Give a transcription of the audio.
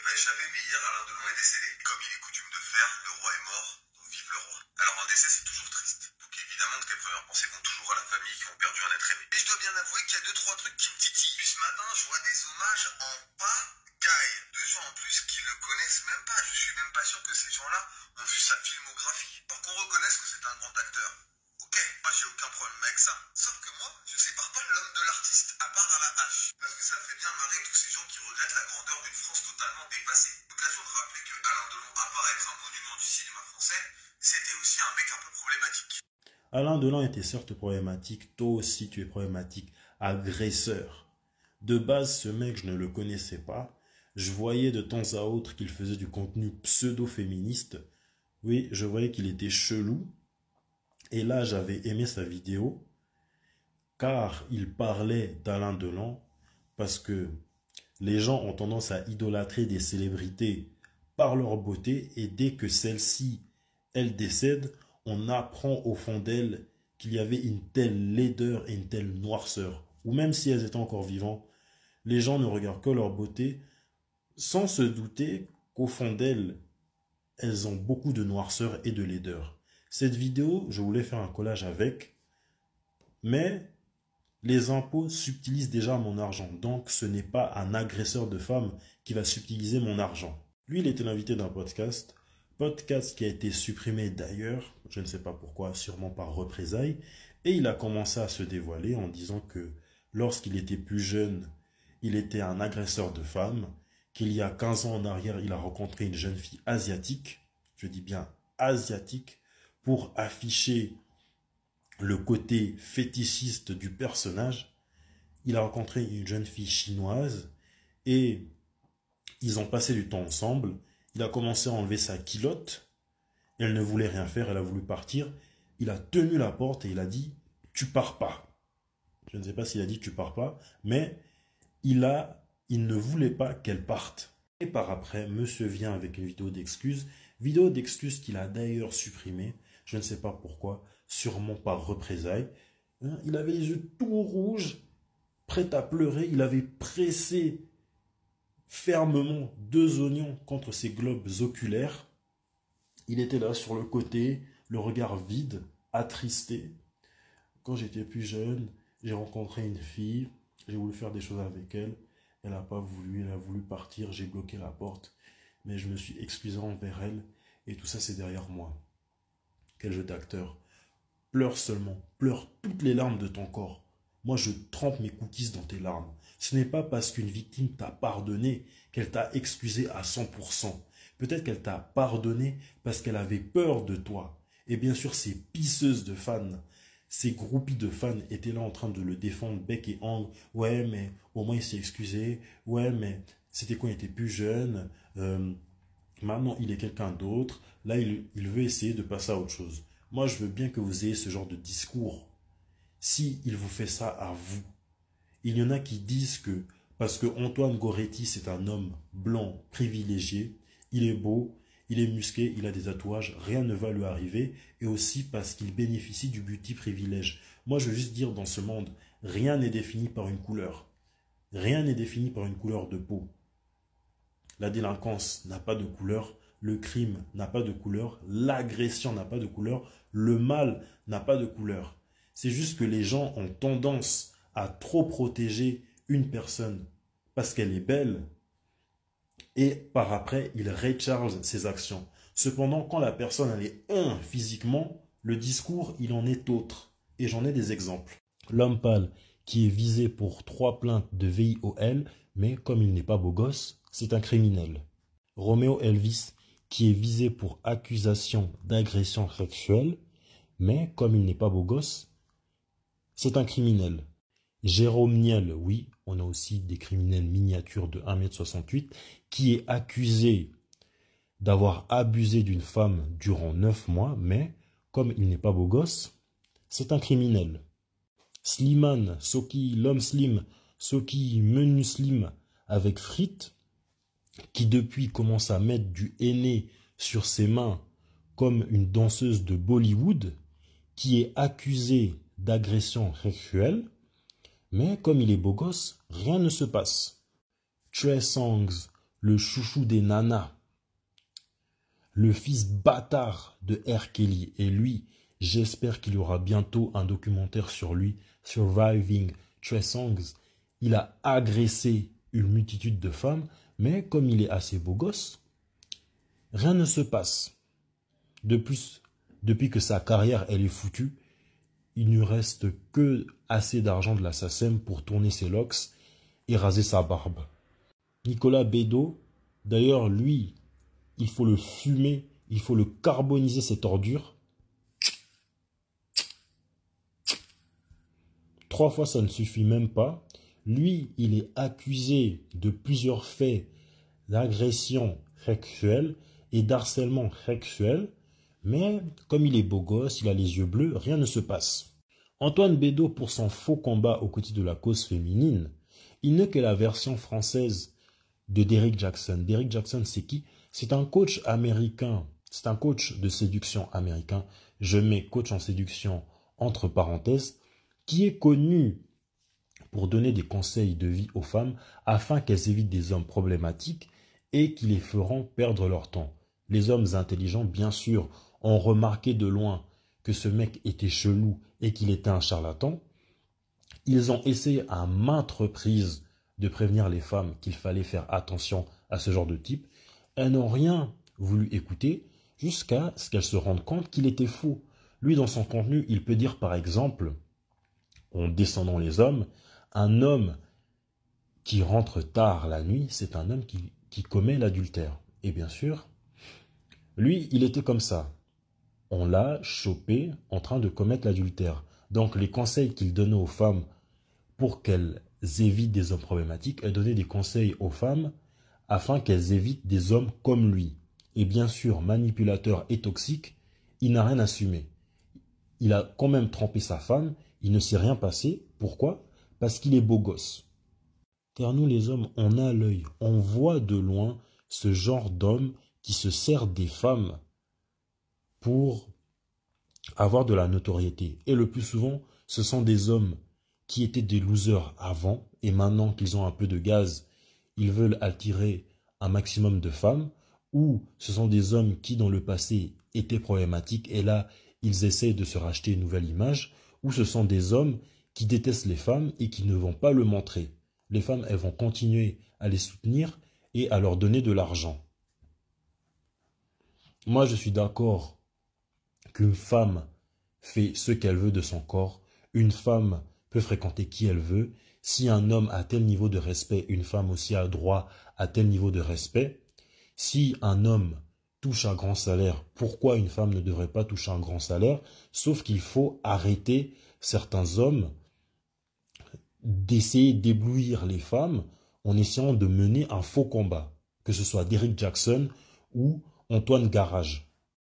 J'avais, mais hier Alain Delon est décédé. Et comme il est coutume de faire, le roi est mort, donc vive le roi. Alors un décès c'est toujours triste. Donc évidemment que les premières pensées vont toujours à la famille qui ont perdu un être aimé. Et je dois bien avouer qu'il y a 2-3 trucs qui me titillent. Puis ce matin, je vois des hommages en pagaille. De gens en plus qui le connaissent même pas. Je suis même pas sûr que ces gens-là ont vu sa filmographie. Pour qu'on reconnaisse que c'est un grand acteur. Ok, moi j'ai aucun problème avec ça. Sauf que moi, je sépare pas l'homme de l'artiste, à part à la hache. Parce que ça fait bien marrer tous ces gens qui regrettent la grandeur d'une France totalement dépassée. L'occasion de rappeler que Alain Delon, à part être un monument du cinéma français, c'était aussi un mec un peu problématique. Alain Delon était certes problématique, toi aussi tu es problématique, agresseur. De base, ce mec, je ne le connaissais pas. Je voyais de temps à autre qu'il faisait du contenu pseudo-féministe. Oui, je voyais qu'il était chelou. Et là, j'avais aimé sa vidéo, car il parlait d'Alain Delon, parce que les gens ont tendance à idolâtrer des célébrités par leur beauté, et dès que celle-ci, elle décède, on apprend au fond d'elle qu'il y avait une telle laideur et une telle noirceur. Ou même si elles étaient encore vivantes, les gens ne regardent que leur beauté, sans se douter qu'au fond d'elles, elles ont beaucoup de noirceur et de laideur. Cette vidéo, je voulais faire un collage avec, mais les impôts subtilisent déjà mon argent. Donc, ce n'est pas un agresseur de femmes qui va subtiliser mon argent. Lui, il était l'invité d'un podcast qui a été supprimé d'ailleurs, je ne sais pas pourquoi, sûrement par représailles, et il a commencé à se dévoiler en disant que lorsqu'il était plus jeune, il était un agresseur de femmes, qu'il y a 15 ans en arrière, il a rencontré une jeune fille asiatique, je dis bien asiatique, pour afficher le côté fétichiste du personnage. Il a rencontré une jeune fille chinoise et ils ont passé du temps ensemble. Il a commencé à enlever sa culotte. Elle ne voulait rien faire, elle a voulu partir. Il a tenu la porte et il a dit « tu pars pas ». Je ne sais pas s'il a dit « tu pars pas », mais il ne voulait pas qu'elle parte. Et par après, monsieur vient avec une vidéo d'excuses qu'il a d'ailleurs supprimée. Je ne sais pas pourquoi, sûrement par représailles. Il avait les yeux tout rouges, prêt à pleurer. Il avait pressé fermement 2 oignons contre ses globes oculaires. Il était là sur le côté, le regard vide, attristé. Quand j'étais plus jeune, j'ai rencontré une fille, j'ai voulu faire des choses avec elle. Elle n'a pas voulu, elle a voulu partir, j'ai bloqué la porte. Mais je me suis excusé envers elle et tout ça c'est derrière moi. Quel jeu d'acteur. Pleure seulement, pleure toutes les larmes de ton corps. Moi, je trempe mes cookies dans tes larmes. Ce n'est pas parce qu'une victime t'a pardonné qu'elle t'a excusé à 100%. Peut-être qu'elle t'a pardonné parce qu'elle avait peur de toi. Et bien sûr, ces pisseuses de fans, ces groupies de fans étaient là en train de le défendre bec et ongles. Ouais, mais au moins il s'est excusé. Ouais, mais c'était quand il était plus jeune. Maintenant, il est quelqu'un d'autre. Là, il veut essayer de passer à autre chose. Moi, je veux bien que vous ayez ce genre de discours. Si il vous fait ça à vous. Il y en a qui disent que parce que Antoine Goretti, c'est un homme blanc, privilégié, il est beau, il est musclé, il a des tatouages, rien ne va lui arriver. Et aussi parce qu'il bénéficie du beauty privilège. Moi, je veux juste dire, dans ce monde, rien n'est défini par une couleur. Rien n'est défini par une couleur de peau. La délinquance n'a pas de couleur, le crime n'a pas de couleur, l'agression n'a pas de couleur, le mal n'a pas de couleur. C'est juste que les gens ont tendance à trop protéger une personne parce qu'elle est belle et par après, ils rechargent ses actions. Cependant, quand la personne elle est physiquement, le discours, il en est autre. Et j'en ai des exemples. L'homme pâle qui est visé pour 3 plaintes de VIOL, mais comme il n'est pas beau gosse, c'est un criminel. Roméo Elvis, qui est visé pour accusation d'agression sexuelle, mais comme il n'est pas beau gosse, c'est un criminel. Jérôme Niel, oui, on a aussi des criminels miniatures de 1,68 m, qui est accusé d'avoir abusé d'une femme durant 9 mois, mais comme il n'est pas beau gosse, c'est un criminel. Slimane, Soki, l'homme slim, Soki, menu slim avec frites, qui depuis commence à mettre du henné sur ses mains comme une danseuse de Bollywood, qui est accusée d'agression sexuelle, mais comme il est beau gosse, rien ne se passe. Trey Songz, le chouchou des nanas, le fils bâtard de R. Kelly. Et lui, j'espère qu'il y aura bientôt un documentaire sur lui, Surviving Trey Songz. Il a agressé une multitude de femmes, mais comme il est assez beau gosse, rien ne se passe. De plus, depuis que sa carrière elle est foutue, il ne reste que assez d'argent de la SACEM pour tourner ses locks et raser sa barbe. Nicolas Bedo, d'ailleurs, lui, il faut le fumer, il faut le carboniser, cette ordure. 3 fois, ça ne suffit même pas. Lui, il est accusé de plusieurs faits d'agression sexuelle et d'harcèlement sexuel. Mais comme il est beau gosse, il a les yeux bleus, rien ne se passe. Antoine Bedo, pour son faux combat aux côtés de la cause féminine, il n'est que la version française de Derrick Jackson. Derrick Jackson, c'est qui? C'est un coach américain, c'est un coach de séduction américain. Je mets coach en séduction entre parenthèses, qui est connu pour donner des conseils de vie aux femmes afin qu'elles évitent des hommes problématiques et qui les feront perdre leur temps. Les hommes intelligents, bien sûr, ont remarqué de loin que ce mec était chelou et qu'il était un charlatan. Ils ont essayé à maintes reprises de prévenir les femmes qu'il fallait faire attention à ce genre de type. Elles n'ont rien voulu écouter jusqu'à ce qu'elles se rendent compte qu'il était faux. Lui, dans son contenu, il peut dire par exemple, en descendant les hommes, un homme qui rentre tard la nuit, c'est un homme qui commet l'adultère. Et bien sûr, lui, il était comme ça. On l'a chopé en train de commettre l'adultère. Donc les conseils qu'il donnait aux femmes pour qu'elles évitent des hommes problématiques, elle donnait des conseils aux femmes afin qu'elles évitent des hommes comme lui. Et bien sûr, manipulateur et toxique, il n'a rien assumé. Il a quand même trompé sa femme, il ne s'est rien passé. Pourquoi? Parce qu'il est beau gosse. Car nous les hommes, on a l'œil, on voit de loin ce genre d'homme qui se sert des femmes pour avoir de la notoriété. Et le plus souvent, ce sont des hommes qui étaient des losers avant et maintenant qu'ils ont un peu de gaz, ils veulent attirer un maximum de femmes, ou ce sont des hommes qui dans le passé étaient problématiques et là, ils essayent de se racheter une nouvelle image, ou ce sont des hommes qui détestent les femmes et qui ne vont pas le montrer. Les femmes, elles vont continuer à les soutenir et à leur donner de l'argent. Moi, je suis d'accord qu'une femme fait ce qu'elle veut de son corps. Une femme peut fréquenter qui elle veut. Si un homme a tel niveau de respect, une femme aussi a droit à tel niveau de respect. Si un homme touche un grand salaire, pourquoi une femme ne devrait pas toucher un grand salaire? Sauf qu'il faut arrêter certains hommes d'essayer d'éblouir les femmes en essayant de mener un faux combat, que ce soit Derrick Jackson ou Antoine Garage.